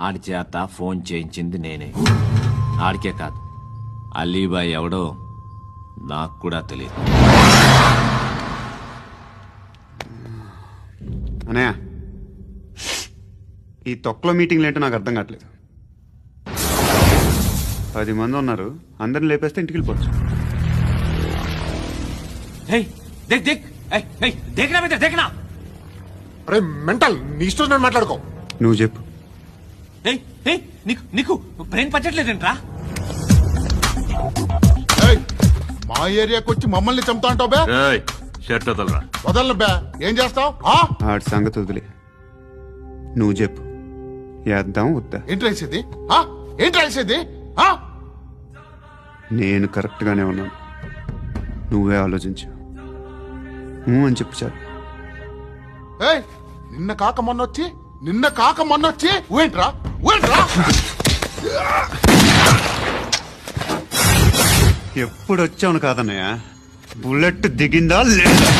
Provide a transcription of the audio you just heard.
ఆడి చేత ఫోన్ చేయించింది నేనే. ఆడికే కాదు, అలీబాయ్ ఎవడో నాకు కూడా తెలియదు. అనయ్య, ఈ తొక్కలో మీటింగ్లు ఏంటో నాకు అర్థం కావట్లేదు. 10 మంది ఉన్నారు, అందరిని లేపేస్తే ఇంటికి వెళ్ళిపోవచ్చు. అరే మెంటల్, నీ ఇష్టం నేను మాట్లాడుకో. నువ్వు చెప్పు. నీకు బ్రెయిన్ పచ్చట్లేదంట్రా? ఏయ్, మా ఏరియాకి వచ్చి మమ్మల్ని చంపుతా అంటావు బే? షర్ట్ వదలరా. వదలను బే. ఏం చేస్తావు? ఆడి సంగతి వదిలే, నువ్వు చెప్పు. వేద్దాం వద్దా? ఏంటి రాసేది? ఏంటి రాసేది? నేను కరెక్ట్గానే ఉన్నాను, నువ్వే ఆలోచించు. అని చెప్పు చాలు. ఏయ్, నిన్న కాక మొన్నొచ్చి ఊయంట్రా. ఎప్పుడు వచ్చావును కాదన్నయ్య, బుల్లెట్ దిగిందా లేదా?